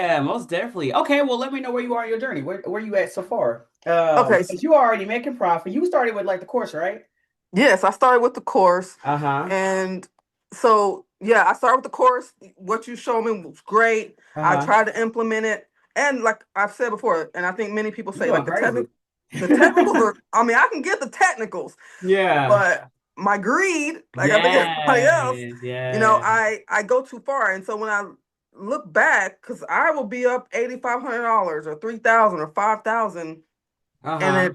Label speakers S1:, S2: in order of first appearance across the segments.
S1: Yeah, most definitely. Okay, well, let me know where you are in your journey. Where you at so far?
S2: Okay,
S1: Because you already making profit. You started with like the course, right?
S2: yes, I started with the course,
S1: Uh-huh.
S2: and so yeah, I started with the course. What you showed me was great. I
S1: Uh-huh.
S2: tried to implement it, and like I've said before, and I think many people
S1: You
S2: say
S1: going
S2: like
S1: crazy.
S2: the technicals are. I mean, I can get the technicals,
S1: Yeah.
S2: but my greed, like I think everybody else,
S1: Yes. Yeah.
S2: I go too far, and so when I look back, because I will be up $8,500 or 3,000 or 5,000, and
S1: Uh-huh.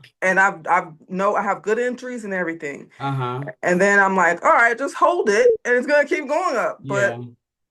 S2: I've know I have good entries and everything.
S1: Uh-huh.
S2: And then I'm like, all right, just hold it and it's gonna keep going up.
S1: Yeah.
S2: But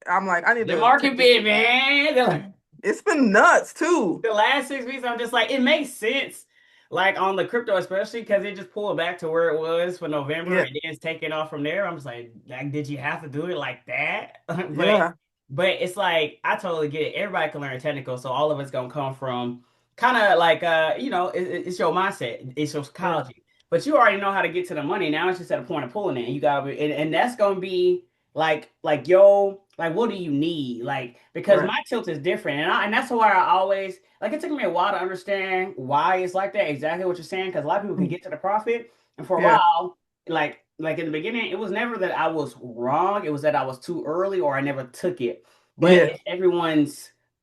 S2: I'm like, I need
S1: The
S2: to take
S1: market
S2: this.
S1: bid, man.
S2: It's been nuts too.
S1: The last 6 weeks, I'm just like, it makes sense. Like on the crypto, especially because it just pulled back to where it was for November
S2: Yeah,
S1: and then it's taking off from there. I'm just like, did you have to do it like that? but
S2: yeah,
S1: but it's like I totally get it. Everybody can learn technical, so all of it's gonna come from kind of like it's your mindset, it's your
S2: yeah,
S1: psychology. But you already know how to get to the money. Now it's just at a point of pulling it. And you gotta and that's gonna be like yo, like what do you need? Like because
S2: right.
S1: my tilt is different, and that's why I always like it took me a while to understand why it's like that. Exactly what you're saying, because a lot of people can
S2: Mm.
S1: get to the profit, and for a
S2: Yeah,
S1: while, like in the beginning, it was never that I was wrong. It was that I was too early or I never took it. But
S2: yeah,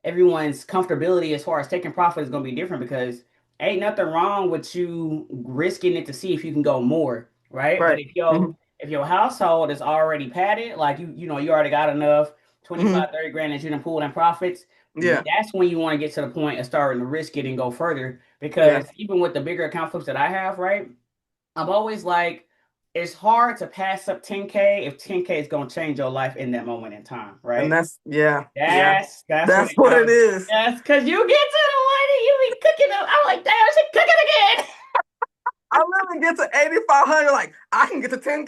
S1: everyone's comfortability as far as taking profit is gonna be different because ain't nothing wrong with you risking it to see if you can go more, right? But
S2: right. Hmm.
S1: if your household is already padded, like you already got enough 25,
S2: Hmm.
S1: 30 grand that you done pulled in profits,
S2: Yeah,
S1: that's when you want to get to the point of starting to risk it and go further.
S2: yeah,
S1: Because even with the bigger account flips that I have, right? I'm always like, it's hard to pass up 10K if 10K is gonna change your life in that moment in time,
S2: and
S1: right?
S2: that's yeah, yeah.
S1: That's when
S2: That's
S1: it
S2: what it
S1: comes.
S2: is.
S1: That's because you get to the money, you be cooking up. I'm like, damn, she cooking again.
S2: I literally get to 8,500. Like I can get to 10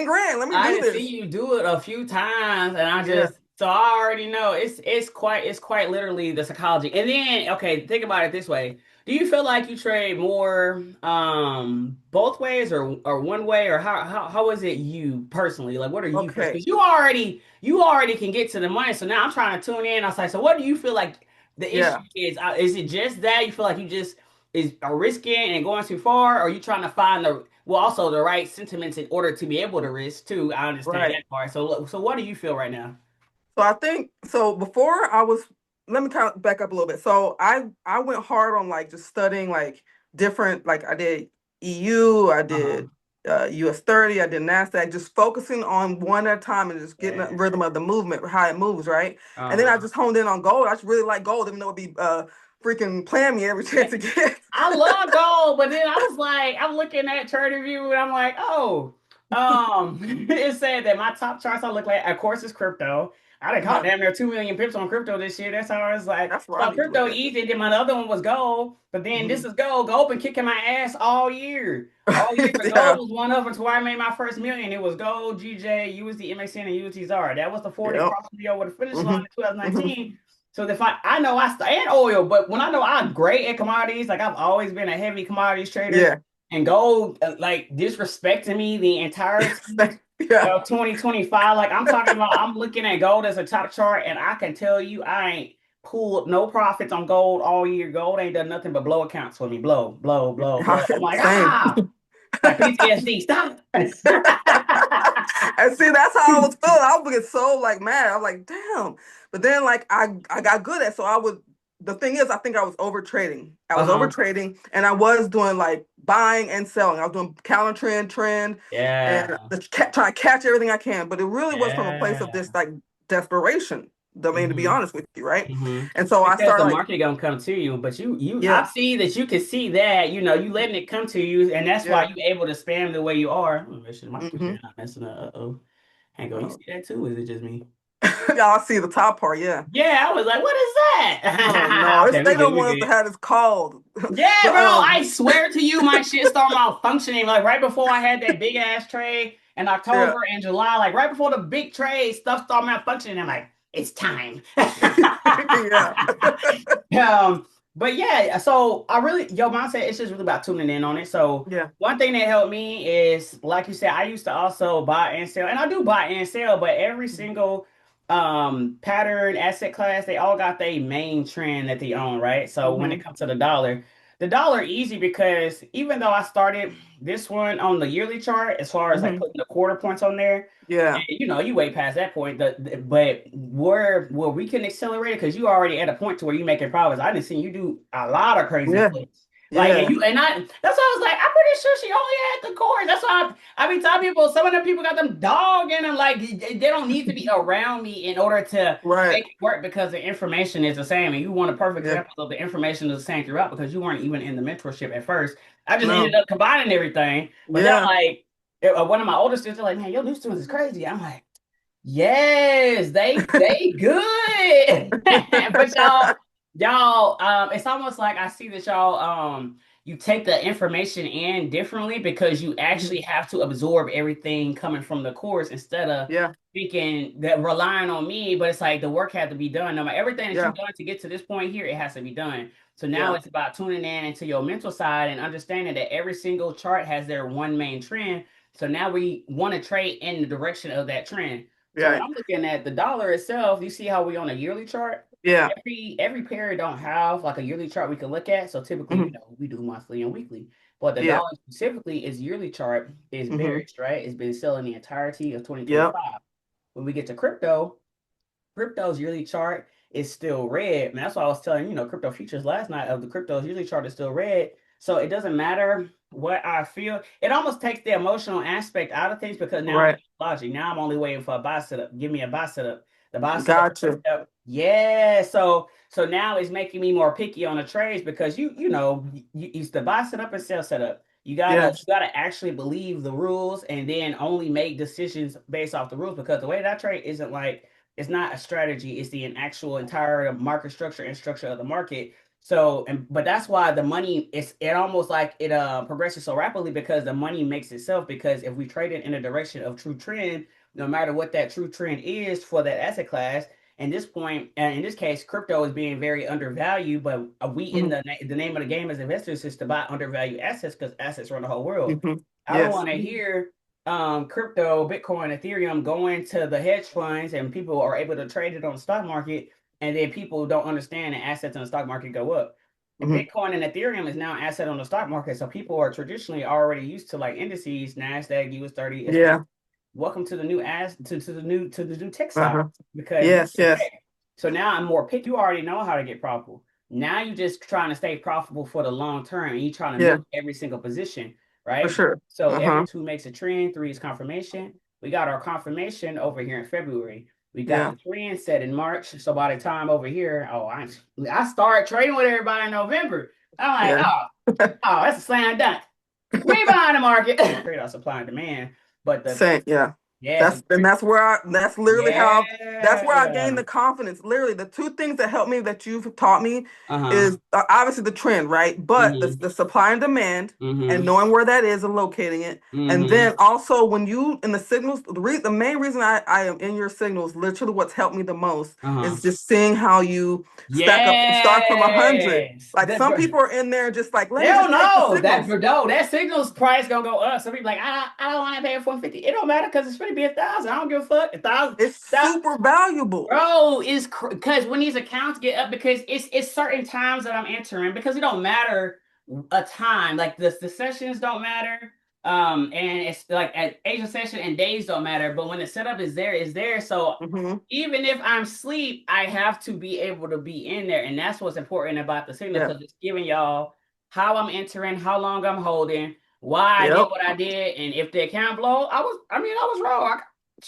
S2: grand. Let me
S1: I
S2: do
S1: didn't see
S2: this.
S1: you do it a few times, and I
S2: Yeah.
S1: just so I already know it's quite literally the psychology. And then okay, think about it this way: do you feel like you trade more both ways or one way, or how is it you personally? Like, what are you
S2: Okay.
S1: because you already can get to the money. So now I'm trying to tune in. I was like, so what do you feel like the issue
S2: Yeah.
S1: is? Is it just that you feel like you just are risking and going too far, or are you trying to find the well, also the right sentiments in order to be able to risk too. I understand
S2: Right.
S1: that part. So what do you feel right now?
S2: So I think so before I was let me kind of back up a little bit. So I went hard on like just studying like different like I did EU, I
S1: Uh-huh.
S2: did US 30, I did NASDAQ, just focusing on one at a time and just getting the
S1: Yeah.
S2: rhythm of the movement, how it moves, right? And then I
S1: Uh-huh.
S2: just honed in on gold. I just really like gold, even though it'd be freaking playing me every chance
S1: Man,
S2: to get.
S1: I love gold, but then I was like, I'm looking at Trader View and I'm like, oh, it said that my top charts I look like, of course, is crypto. I done caught
S2: Uh-huh.
S1: damn near 2 million pips on crypto this year. That's how I was like,
S2: That's what I
S1: so
S2: need to look
S1: crypto
S2: at.
S1: easy. Then my other one was gold, but then this
S2: Hmm.
S1: is gold. Gold been kicking my ass all year. All year, but gold
S2: Yeah.
S1: was one of them to where I made my first million. It was gold, GJ, USD, MXN, and USD ZAR. That was the four that
S2: Yep.
S1: crossed me over the finish line
S2: Hmm.
S1: in
S2: Hmm.
S1: 2019. So if I know and oil, but when I know I'm great at commodities, like I've always been a heavy commodities trader,
S2: Yeah.
S1: and gold like disrespecting me the entirety
S2: Yeah.
S1: of 2025. Like I'm talking about, I'm looking at gold as a top chart, and I can tell you I ain't pulled no profits on gold all year. Gold ain't done nothing but blow accounts for me, blow, blow, blow, blow. I'm like
S2: Same.
S1: like PTSD, stop.
S2: And see, that's how I was feeling. I was getting so like mad. I was like, damn. But then like I got good at so I would the thing is I think I was over trading. I was over
S1: Uh-huh.
S2: trading and I was doing like buying and selling. I was doing counter trend and
S1: Yeah.
S2: trying to catch everything I can. But it really was from a place of
S1: Yeah.
S2: this like desperation. I mean, to be
S1: Hmm.
S2: honest with you, right?
S1: Hmm.
S2: And so I
S1: Because
S2: started
S1: the
S2: like,
S1: market gonna come to you, but I
S2: yeah,
S1: see that you can see that, you letting it come to you, and that's why
S2: yeah.
S1: you able to spam the way you are. Oh, make sure my
S2: Mm-hmm.
S1: computer not messing up. Uh-oh. Hang on, you see that too? Or is it just me?
S2: Y'all see the top part, yeah.
S1: Yeah, I was like, what is
S2: Oh
S1: that?
S2: no, it's
S1: Okay, we
S2: they
S1: good,
S2: don't
S1: we
S2: want us to
S1: good.
S2: have this called.
S1: Yeah,
S2: But
S1: bro, I swear to you, my shit started malfunctioning. Like right before I had that big ass trade in
S2: yeah.
S1: October and July, like right before the big trade, stuff started malfunctioning. I'm like, it's time.
S2: Yeah.
S1: But yeah, so I really your mindset it's just really about tuning in on it. So
S2: Yeah.
S1: one thing that helped me is like you said, I used to also buy and sell, and I do buy and sell, but every single pattern, asset class, they all got their main trend that they own, right? So when it
S2: Hmm.
S1: comes to the dollar easy because even though I started this one on the yearly chart, as far as like
S2: Hmm.
S1: putting the quarter points on there,
S2: Yeah.
S1: and, you way past that point. But where we can accelerate it because you already at a point to where you making profits. I didn't see you do a lot of crazy
S2: Yeah.
S1: flips. Like and
S2: Yeah.
S1: you and I that's why I was like, I'm pretty sure she only had the course. That's why I mean telling people some of them people got them dog in them like they don't need to be around me in order to
S2: Right.
S1: make it work because the information is the same. And you want a perfect
S2: Yeah.
S1: example of the information is the same throughout because you weren't even in the mentorship at first. I just ended
S2: No.
S1: up combining everything. But then
S2: Yeah.
S1: like one of my older students are like, man, your new students is crazy. I'm like, yes, they good. But y'all, it's almost like I see that y'all you take the information in differently because you
S2: Mhm.
S1: actually have to absorb everything coming from the course instead of
S2: Yeah.
S1: thinking that relying on me, but it's like the work had to be done. No matter everything that you've
S2: Yeah.
S1: done to get to this point here, it has to be done. So now
S2: Yeah.
S1: it's about tuning in into your mental side and understanding that every single chart has their one main trend. So now we want to trade in the direction of that trend. So when
S2: Right.
S1: I'm looking at the dollar itself, you see how we on a yearly chart?
S2: Yeah.
S1: Every pair don't have like a yearly chart we can look at. So typically,
S2: Hmm.
S1: we do monthly and weekly. But the
S2: Yeah.
S1: dollar specifically is yearly chart is
S2: Hmm.
S1: bearish, right? It's been selling the entirety of
S2: Yep.
S1: 2025. When we get to crypto's yearly chart is still red. Man, that's why I was telling crypto futures last night of the crypto's yearly chart is still red. So it doesn't matter what I feel. It almost takes the emotional aspect out of things because now I'm
S2: Right.
S1: logic. Now I'm only waiting for a buy setup. Give me a buy setup. The buy setup.
S2: Gotcha.
S1: Yeah. So now it's making me more picky on the trades because it's the buy setup and sell setup. You
S2: Yes.
S1: gotta actually believe the rules and then only make decisions based off the rules because the way that I trade isn't like it's not a strategy, it's the actual entire market structure and structure of the market. So, but that's why the money is it almost like it progresses so rapidly because the money makes itself. Because if we trade it in a direction of true trend, no matter what that true trend is for that asset class, and this point, and in this case, crypto is being very undervalued. But we in
S2: Hmm.
S1: the name of the game as investors is to buy undervalued assets because assets run the whole world.
S2: Hmm.
S1: I don't
S2: Yes.
S1: want to hear crypto, Bitcoin, Ethereum going to the hedge funds and people are able to trade it on the stock market, and then people don't understand that assets in the stock market go up. And
S2: Hmm.
S1: Bitcoin and Ethereum is now an asset on the stock market, so people are traditionally already used to like indices, Nasdaq, US 30, SP.
S2: Yeah.
S1: Welcome to the new to the new tech stock
S2: Uh-huh.
S1: because this
S2: Yes.
S1: is
S2: Yes.
S1: tech. So now I'm more picky. You already know how to get profitable. Now you just trying to stay profitable for the long term, and you trying to
S2: Yeah.
S1: milk every single position,
S2: For
S1: right?
S2: sure.
S1: So every
S2: Uh-huh.
S1: two makes a trend, three is confirmation. We got our confirmation over here in February. We got
S2: Yeah.
S1: the trend set in March. So by the time over here, I started trading with everybody in November. I'm like,
S2: Yeah.
S1: that's a slam dunk. We behind the market. Trade out supply and demand. But the
S2: Same, yeah.
S1: yeah, so
S2: That's literally how that's where I gained
S1: yeah.
S2: the confidence. Literally, the two things that helped me that you've taught me
S1: Uh-huh.
S2: is obviously the trend, right? But
S1: Mm-hmm.
S2: the supply and demand and
S1: Mm-hmm.
S2: knowing where that is and locating it. And
S1: Mm-hmm.
S2: then also when you in the signals, the main reason I am in your signals, literally what's helped me the most
S1: Uh-huh.
S2: is just seeing how you stack up, start from 100.
S1: Yes.
S2: Like some people are in there just like, let
S1: They
S2: me
S1: don't
S2: just take the
S1: know that
S2: signals.
S1: no, that signals price gonna go up. Some people like, I don't want to pay 450. It don't matter because it's gonna be 1,000. I don't give a fuck. 1,000
S2: It's
S1: that
S2: super valuable.
S1: bro is because when these accounts get up because it's certain times that I'm entering because it don't matter a time. Like the sessions don't matter. And it's like at Asian session and days don't matter, but when the setup is there, it's there. So
S2: Hmm.
S1: even if I'm asleep, I have to be able to be in there. And that's what's important about the signal
S2: Yeah.
S1: because it's giving y'all how I'm entering, how long I'm holding, why I did
S2: Yep.
S1: what I did. And if the account blow, I was wrong.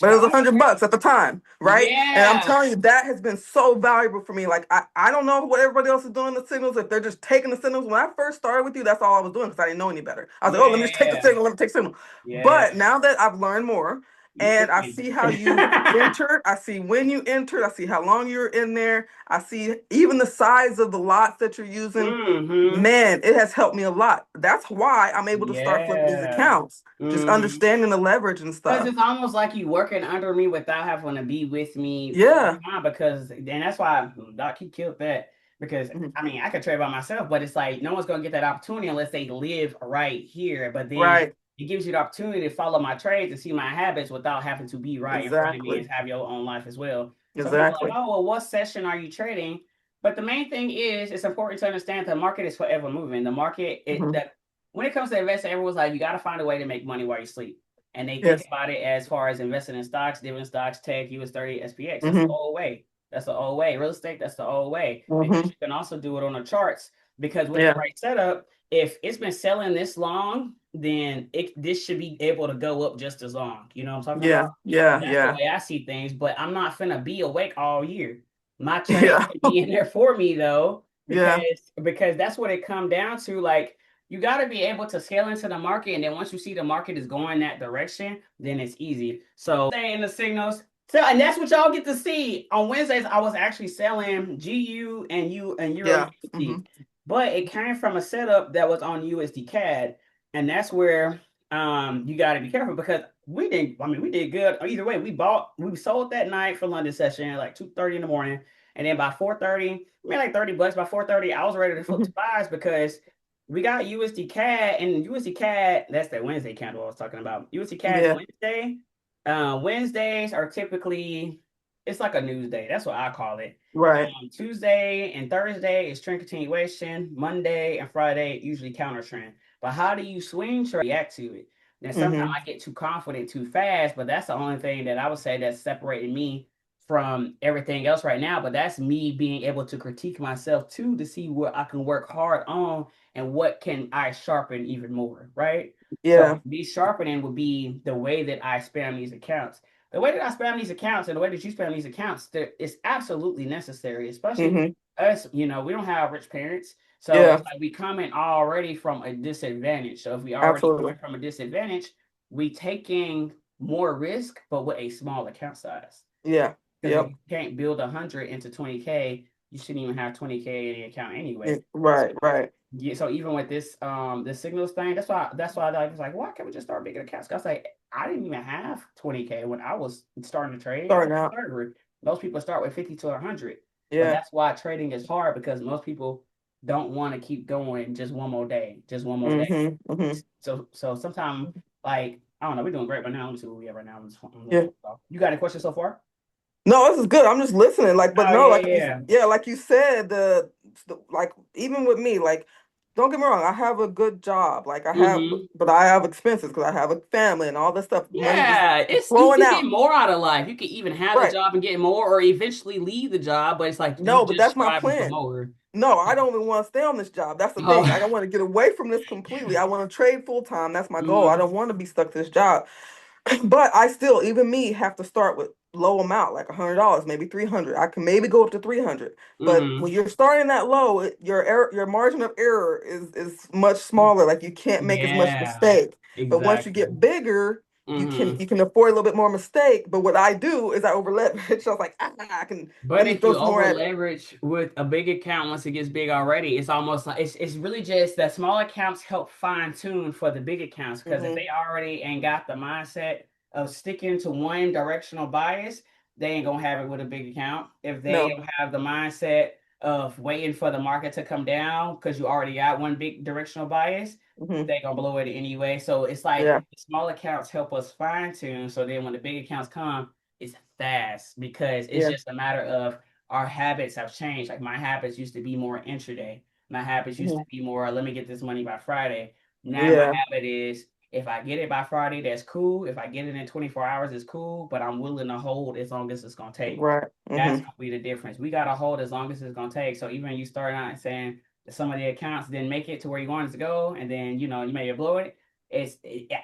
S2: But it was
S1: I
S2: $100 at the time, right? And I'm
S1: yeah.
S2: telling you, that has been so valuable for me. Like I don't know what everybody else is doing the signals, if they're just taking the signals. When I first started with you, that's all I was doing because I didn't know any better. I was like, oh, let me just take the
S1: Yeah.
S2: signal, let me take the signal.
S1: Yeah.
S2: But now that I've learned more
S1: You
S2: and I
S1: cooking.
S2: see how you entered, I see when you entered, I see how long you're in there, I see even the size of the lots that you're using.
S1: Mm-hmm.
S2: Man, it has helped me a lot. That's why I'm able to start flipping these
S1: Yeah.
S2: accounts, just
S1: Mm-hmm.
S2: understanding the leverage and
S1: Because
S2: stuff.
S1: it's almost like you working under me without having to be with me full
S2: Yeah.
S1: time. Because and that's why Doc he killed that. Because
S2: Mhm.
S1: I mean I could trade by myself, but it's like no one's gonna get that opportunity unless they live right here. But then
S2: Right.
S1: it gives you the opportunity to follow my trades and see my habits without having to be right in front of me
S2: Exactly.
S1: and have your own life as well. Some people are like,
S2: Exactly.
S1: oh, well, what session are you trading? But the main thing is, it's important to understand the market is forever moving. The market,
S2: Hmm.
S1: when it comes to investing, everyone's like, you got to find a way to make money while you sleep. And they think
S2: Yes.
S1: about it as far as investing in stocks, dividend stocks, tech, US 30, SPX. That's the
S2: Hmm.
S1: old way. That's the old way. Real estate, that's the old way. Because
S2: Hmm.
S1: you can also do it on the charts. Because with the
S2: Yeah.
S1: right setup, if it's been selling this long, then this should be able to go up just as long. You know what I'm talking about?
S2: Yeah.
S1: And
S2: Yeah.
S1: that's the
S2: Yeah.
S1: way I see things, but I'm not finna be awake all year. My trade
S2: Yeah.
S1: should be in there for me though,
S2: Yeah.
S1: because that's what it come down to. Like you got to be able to scale into the market, and then once you see the market is going that direction, then it's easy. So stay in the signals. So, and that's what y'all get to see on Wednesdays. I was actually selling GU and Euro
S2: Yeah. Hmm.
S1: USD, but it came from a setup that was on USD CAD, and that's where you got to be careful because we did good either way. We sold that night for London session at like 2:30 in the morning, and then by 4:30 we made like $30. By 4:30 I was ready to flip to
S2: Hmm.
S1: buys because we got USD CAD, and USD CAD, that's that Wednesday candle I was talking about. USD CAD
S2: Yeah.
S1: Wednesday. Wednesdays are typically, it's like a news day. That's what I call it.
S2: Right.
S1: Tuesday and Thursday is trend continuation. Monday and Friday usually counter trend. But how do you swing trade react to it? Now sometimes
S2: Hmm.
S1: I get too confident too fast, but that's the only thing that I would say that's separating me from everything else right now. But that's me being able to critique myself too to see what I can work hard on and what can I sharpen even more, right? So
S2: Yeah.
S1: me sharpening would be the way that I spam these accounts. The way that I spam these accounts and the way that you spam these accounts, it's absolutely necessary, especially
S2: Hmm.
S1: us, we don't have rich parents. So it's
S2: Yeah.
S1: like we come in already from a disadvantage. So if we already
S2: Absolutely.
S1: coming from a disadvantage, we taking more risk, but with a small account size.
S2: Yeah.
S1: Because if
S2: Yep.
S1: you can't build 100 into 20K, you shouldn't even have 20K in the account anyway. So,
S2: Right. Right.
S1: yeah, so even with this signals thing, that's why I was like, why can't we just start making accounts? Cause like I didn't even have 20K when I was starting to trade. I was
S2: Starting out.
S1: a server. Most people start with 50 to 100. But
S2: Yeah.
S1: that's why trading is hard because most people don't want to keep going just one more day, just one more day.
S2: Hmm. Hmm.
S1: So sometimes like I don't know, we're doing great right now. Let me see what we have right now.
S2: Yeah.
S1: You got any questions so far?
S2: No, this is good. I'm just listening. Like, but
S1: Oh
S2: no,
S1: yeah,
S2: like you,
S1: yeah.
S2: yeah, like you said, like even with me, like, don't get me wrong, I have a good job. Like I have,
S1: Mm-hmm.
S2: but I have expenses because I have a family and all this stuff. Money just
S1: Yeah, it's you
S2: flowing
S1: can get
S2: out.
S1: more out of life. You can even have the
S2: Right.
S1: job and get more, or eventually leave the job, but it's like you
S2: No, but
S1: just
S2: that's my
S1: striving for
S2: plan.
S1: more.
S2: No, I don't even want to stay on this job. That's the thing.
S1: Oh,
S2: Like I want to get away from this completely. I want to trade full time. That's my goal. I
S1: mm-hmm,
S2: don't want to be stuck to this job. But I still, even me, have to start with low amount, like $100, maybe 300. I can maybe go up to 300. But when
S1: mm-hmm.
S2: you're starting that low, your error, your margin of error is much smaller. Like you can't make as much
S1: Yeah,
S2: mistake. But once you
S1: exactly.
S2: get bigger,
S1: Mm-hmm.
S2: you can afford a little bit more mistake. But what I do is I over leverage. So I was like, I can let
S1: But
S2: me
S1: if
S2: throw
S1: you
S2: some more
S1: over
S2: at it.
S1: leverage with a big account, once it gets big already, it's almost like it's really just that small accounts help fine tune for the big accounts because if
S2: Hmm.
S1: they already ain't got the mindset of sticking to one directional bias, they ain't gonna have it with a big account. If they
S2: No.
S1: don't have the mindset of waiting for the market to come down because you already got one big directional bias,
S2: Hmm.
S1: they gonna blow it anyway. So it's like
S2: Yeah.
S1: the small accounts help us fine tune. So then when the big accounts come, it's fast because it's
S2: Yeah.
S1: just a matter of our habits have changed. Like my habits used to be more intraday. My habits used to
S2: Hmm.
S1: be more, let me get this money by Friday. Now my
S2: Yeah.
S1: habit is if I get it by Friday, that's cool. If I get it in 24 hours, it's cool, but I'm willing to hold as long as it's gonna take.
S2: Right.
S1: That's
S2: Hmm.
S1: gonna be the difference. We gotta hold as long as it's gonna take. So even you start out saying that some of the accounts didn't make it to where you wanted to go, and then you maybe blow it.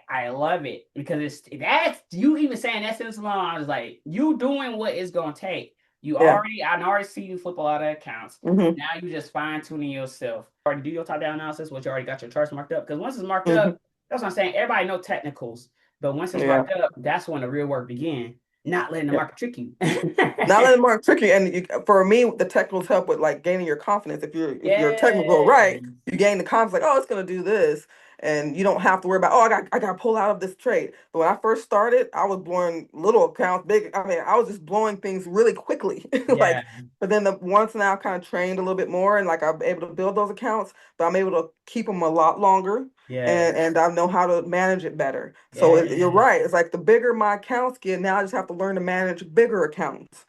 S1: I love it because that's you even saying that sentence alone. I was like, you doing what it's gonna take.
S2: Yeah.
S1: I can already see you flip a lot of accounts.
S2: Hmm.
S1: Now you just fine tuning yourself. Already do your top down analysis, which you already got your charts marked up. Because once it's marked
S2: Hmm.
S1: up, that's what I'm saying. Everybody know technicals, but once it's
S2: Yeah.
S1: marked up, that's when the real work begin. Not letting the market trick you.
S2: Not letting mark tricky, and for me, the technicals help with like gaining your confidence. If you're
S1: Yeah.
S2: technical, right, you gain the confidence. Like, oh, it's gonna do this, and you don't have to worry about, oh, I got to pull out of this trade. But when I first started, I was blowing little accounts, big. I mean, I was just blowing things really quickly.
S1: Yeah,
S2: Like, but then once now I kind of trained a little bit more, and like I'm able to build those accounts, but I'm able to keep them a lot longer,
S1: yes,
S2: and I know how to manage it better. So you're
S1: yes.
S2: right. It's like the bigger my accounts get, now I just have to learn to manage bigger accounts.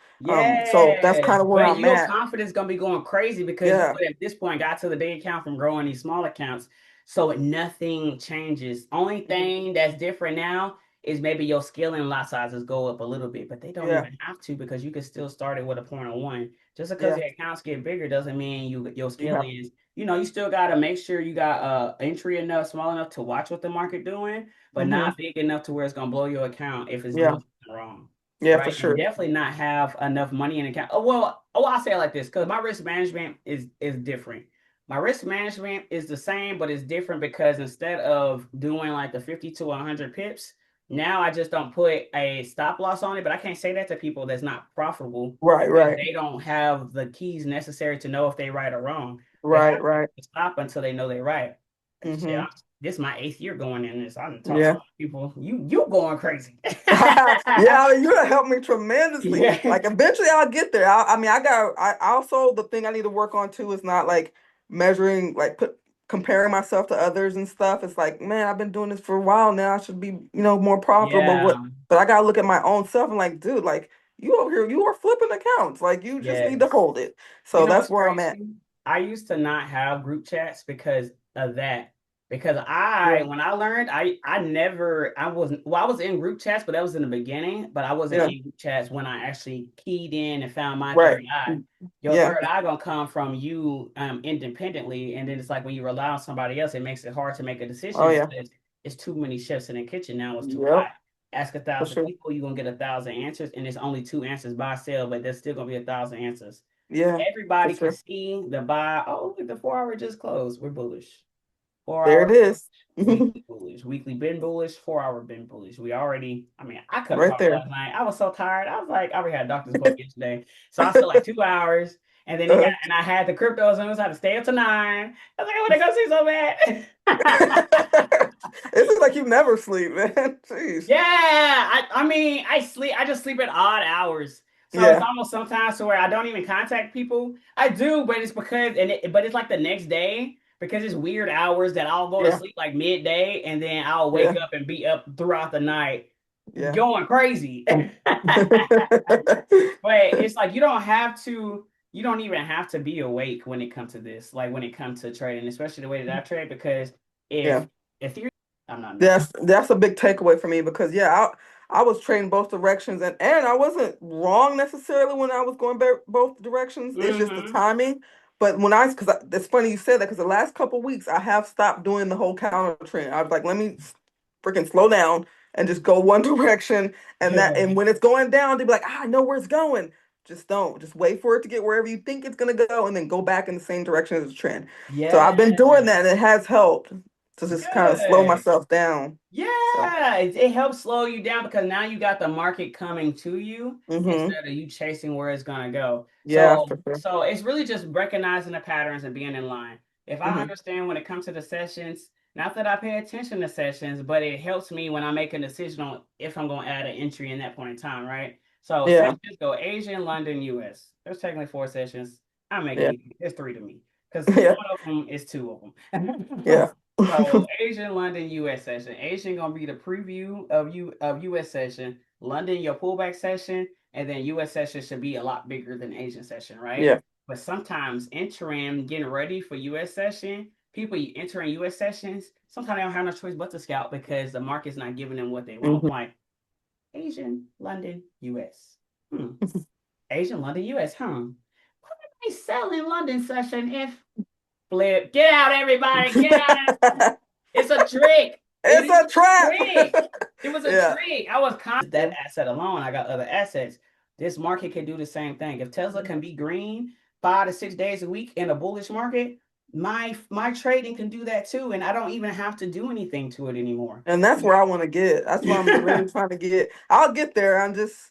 S2: So that's
S1: Yes,
S2: kind of where
S1: but
S2: I'm
S1: your
S2: at.
S1: confidence gonna be going crazy because you
S2: Yeah.
S1: at this point got to the big account from growing these small accounts, so nothing changes. Only
S2: Mhm.
S1: thing that's different now is maybe your scaling lot sizes go up a little bit, but they don't
S2: Yeah.
S1: even have to because you can still start it with a point of one. Just because
S2: Yeah.
S1: your accounts get bigger doesn't mean your
S2: You have.
S1: scaling is. You still got to make sure you got entry enough, small enough to watch what the market doing, but
S2: Hmm.
S1: not big enough to where it's gonna blow your account if it's
S2: Yeah.
S1: doing something wrong.
S2: Yeah, for
S1: Right, and
S2: sure.
S1: definitely not have enough money in account. I'll say it like this because my risk management is different. My risk management is the same, but it's different because instead of doing like the 50 to 100 pips, now I just don't put a stop loss on it. But I can't say that to people that's not profitable
S2: Right,
S1: because
S2: right,
S1: they don't have the keys necessary to know if they right or wrong. They have
S2: right, right.
S1: to stop until they know they're right. Shit,
S2: Hmm.
S1: this is my 8th year going in this. I'm talking to
S2: Yeah.
S1: people. You going crazy?
S2: Yeah, I mean, you're gonna help me tremendously.
S1: Yeah.
S2: Like eventually I'll get there. I mean, I also, the thing I need to work on too is not like measuring, like comparing myself to others and stuff. It's like, man, I've been doing this for a while now. I should be, more profitable.
S1: Yeah.
S2: But I gotta look at my own self and like, dude, like you over here, you are flipping accounts. Like you just need to
S1: Yes.
S2: hold it.
S1: You
S2: So
S1: know
S2: that's
S1: what's
S2: where I'm at.
S1: crazy? I used to not have group chats because of that. Because
S2: Yeah.
S1: when I learned, I never, I wasn't, well, I was in group chats, but that was in the beginning, but I wasn't
S2: Yeah.
S1: in group chats when I actually keyed in and found my
S2: Right.
S1: third eye. Your
S2: Yeah.
S1: third eye gonna come from you independently, and then it's like when you rely on somebody else, it makes it hard to make a
S2: Oh
S1: decision
S2: yeah.
S1: because it's too many chefs in the kitchen now. It's too hot.
S2: Yep.
S1: Ask a
S2: For
S1: thousand
S2: sure.
S1: people, you're gonna get 1,000 answers, and it's only two answers buy sell, but there's still gonna be 1,000 answers.
S2: Yeah. For
S1: Everybody can
S2: sure.
S1: see the buy. Oh, look, the 4 hour just closed. We're bullish. Four
S2: There
S1: hour
S2: it is.
S1: weekly bullish. Weekly been bullish. 4 hour been bullish. We already. I mean, I could have
S2: Right
S1: called
S2: there.
S1: last night. I was so tired. I was like, I already had a doctor's appointment yesterday, so I still like 2 hours. And then
S2: Uh,
S1: I had the crypto zones. I had to stay up to 9. I was like, I want to go see so bad.
S2: it's like you never sleep, man. Jeez.
S1: Yeah, I mean, I sleep. I just sleep at odd hours, so it's
S2: Yeah.
S1: almost sometimes to where I don't even contact people. I do, but it's because but it's like the next day because it's weird hours that I'll go to
S2: Yeah.
S1: sleep like midday and then I'll wake
S2: Yeah.
S1: up and be up throughout the night
S2: Yeah.
S1: going crazy. But it's like you don't even have to be awake when it comes to this, like when it comes to trading, especially the way that I trade, because
S2: Yeah.
S1: if you're I'm not messing.
S2: That's a big takeaway for me because yeah, I was trading both directions, and I wasn't wrong necessarily when I was going both directions. It's just the
S1: Mm-hmm.
S2: timing. But it's funny you said that because the last couple weeks I have stopped doing the whole counter trend. I was like, let me freaking slow down and just go one direction, and when it's going down, to be like, I know where it's going. Just don't. Just wait for it to get wherever you think it's gonna go, and then go back in the same direction as the trend. So
S1: Yeah.
S2: I've been doing that, and it has helped to just kind of slow
S1: Good.
S2: myself down. So,
S1: Yeah, it helps slow you down because now you got the market coming to you
S2: hmm,
S1: instead of you chasing where it's gonna go.
S2: yeah, for sure.
S1: So it's really just recognizing the patterns and being in line. If I
S2: Hmm.
S1: understand when it comes to the sessions, not that I pay attention to sessions, but it helps me when I make a decision on if I'm gonna add an entry in that point in time, right? So
S2: Yeah,
S1: sessions go Asian, London, US. There's technically 4 sessions. I'm making
S2: yeah,
S1: it. There's three to me because
S2: yeah,
S1: one of them is two of them.
S2: yeah,
S1: So Asian, London, US session. Asian gonna be the preview of US session. London, your pullback session, and then US session should be a lot bigger than Asian session, right?
S2: yeah.
S1: But sometimes entering, getting ready for US session, people entering US sessions, sometimes they don't have no choice but to scalp because the market's not giving them what they want.
S2: Hmm.
S1: Like Asian, London, US. Hmm. Asian, London, US, huh? What did they sell in London session if flip? Get out, everybody, get out. It's a trick. It
S2: It's
S1: is
S2: a
S1: a
S2: trap.
S1: trick. It was a
S2: Yeah,
S1: trick. I was confident
S2: yeah,
S1: that asset alone. I got other assets. This market can do the same thing. If Tesla can be green 5 to 6 days a week in a bullish market, my trading can do that too, and I don't even have to do anything to it anymore.
S2: And that's where I want to get. That's where I'm really trying to get. I'll get there.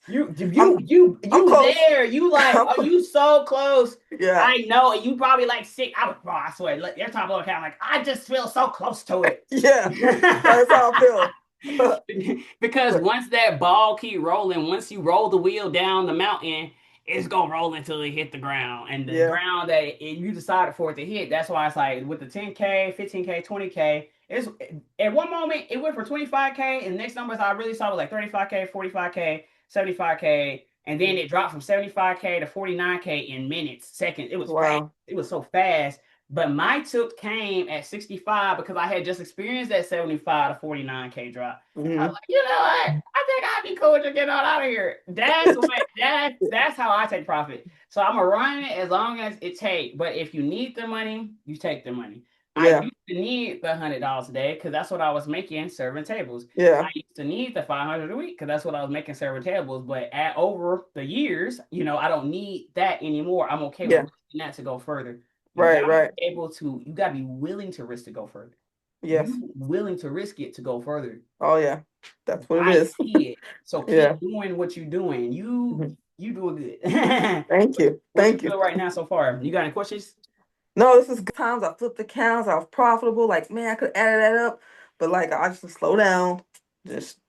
S1: You
S2: I'm,
S1: you you
S2: I'm
S1: you
S2: close.
S1: there. You like,
S2: I'm
S1: are you so close?
S2: Yeah.
S1: I know. And you probably like sick. I swear, look, every time I blow a count, like, I just feel so close to it.
S2: Yeah. That's how I feel.
S1: Because
S2: But
S1: once that ball keep rolling, once you roll the wheel down the mountain, it's gonna roll until it hit the ground. And the
S2: yeah.
S1: ground that you decided for it to hit, that's why it's like with the 10K, 15K, 20K. It's at one moment it went for 25K, and the next numbers I really saw was like 35K, 45K, 75K, and then it dropped from 75K to 49K in minutes, seconds. It was fast.
S2: Wow.
S1: It was so fast. But my tilt came at 65 because I had just experienced that 75 to 49K drop. I was
S2: Hmm.
S1: like, you know what? I think I'd be cool with just getting on out of here. That's how I take profit. So I'm gonna run it as long as it takes. But if you need the money, you take the money. I
S2: Yeah.
S1: used to need the $100 a day because that's what I was making serving tables. I
S2: Yeah.
S1: used to need the 500 a week because that's what I was making serving tables. But at over the years, I don't need that anymore. I'm okay with
S2: Yeah.
S1: risking that to go further. You
S2: Right.
S1: gotta
S2: Right.
S1: be able to, you gotta be willing to risk to go further.
S2: Yes.
S1: You willing to risk it to go further.
S2: Oh yeah. That's what it
S1: I
S2: is.
S1: see it. So
S2: Yeah.
S1: keep doing what you're doing. You
S2: Mhm.
S1: you doing good.
S2: Thank you.
S1: What you
S2: Thank you.
S1: feel right now so far? You got any questions?
S2: No, this is good times. I flipped accounts. I was profitable. Like, man, I could add that up. But like I just slow down. Just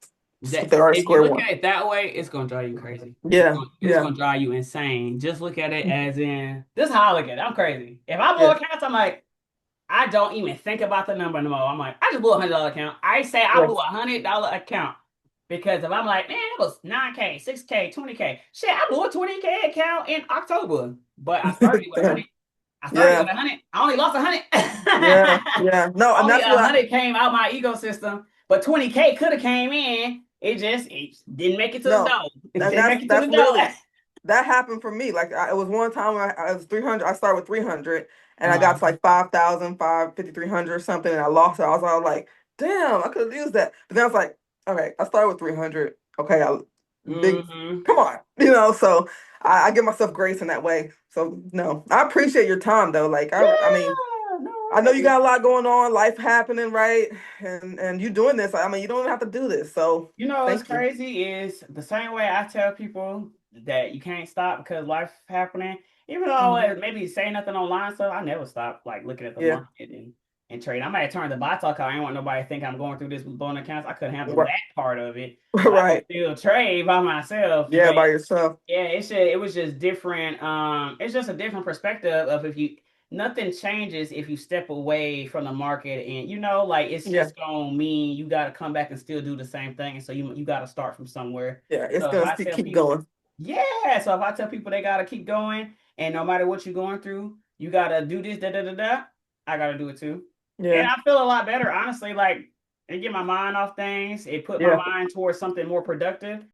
S1: That
S2: start
S1: if you
S2: square
S1: look
S2: one.
S1: at it that way, it's gonna drive you crazy.
S2: Yeah.
S1: It's
S2: Yeah.
S1: gonna drive you insane. Just look at it as in this is how I look at it. I'm crazy. If I blow
S2: Yeah.
S1: accounts, I'm like, I don't even think about the number no more. I'm like, I just blew $100 account. I say I blew
S2: Yes.
S1: $100 account because if I'm like, man, it was 9K, 6K, 20K. Shit, I blew a 20K account in October, but I started it with 100. I started with
S2: Yeah.
S1: 100. I only lost 100.
S2: Yeah. Yeah. No, and
S1: Only
S2: that's what I
S1: 100 came out my ecosystem, but 20K could have came in. It didn't make it to the
S2: no.
S1: door. It
S2: And
S1: didn't
S2: that's
S1: make it to
S2: that's
S1: the door.
S2: literally that happened for me. Like it was one time where I was 300. I started with 300 and I got
S1: Uh,
S2: to like 5,000, 5,300 or something, and I lost it. I was all like, damn, I could have used that. But then I was like, okay, I started with 300. Okay, big,
S1: mm-hmm.
S2: come on, so I give myself grace in that way. So no, I appreciate your time though. Like I mean,
S1: Yeah, no
S2: I know you
S1: worries.
S2: got a lot going on, life happening, right? And you doing this. I mean, you don't even have to do this. So
S1: You know what's
S2: thank you.
S1: crazy is the same way I tell people that you can't stop because life's happening. Even though
S2: Mhm.
S1: I would maybe say nothing online stuff, I never stop like looking at the
S2: Yeah.
S1: market and trade. I might have turned the bots off. I didn't want nobody to think I'm going through this with blowing accounts. I couldn't handle
S2: Right.
S1: that part of it, but I could
S2: Right.
S1: still trade by myself.
S2: Yeah,
S1: But
S2: by yourself.
S1: yeah, it was just different. It's just a different perspective of if you nothing changes if you step away from the market and like it's
S2: Yeah.
S1: just gonna mean you gotta come back and still do the same thing. And so you gotta start from somewhere.
S2: Yeah. It's
S1: So if
S2: gonna
S1: I
S2: still
S1: tell
S2: keep
S1: people,
S2: going.
S1: yeah, so if I tell people they gotta keep going and no matter what you're going through, you gotta do this, da da da da, I gotta do it too. And
S2: Yeah.
S1: I feel a lot better, honestly, like it get my mind off things, it put my
S2: Yeah.
S1: mind towards something more productive.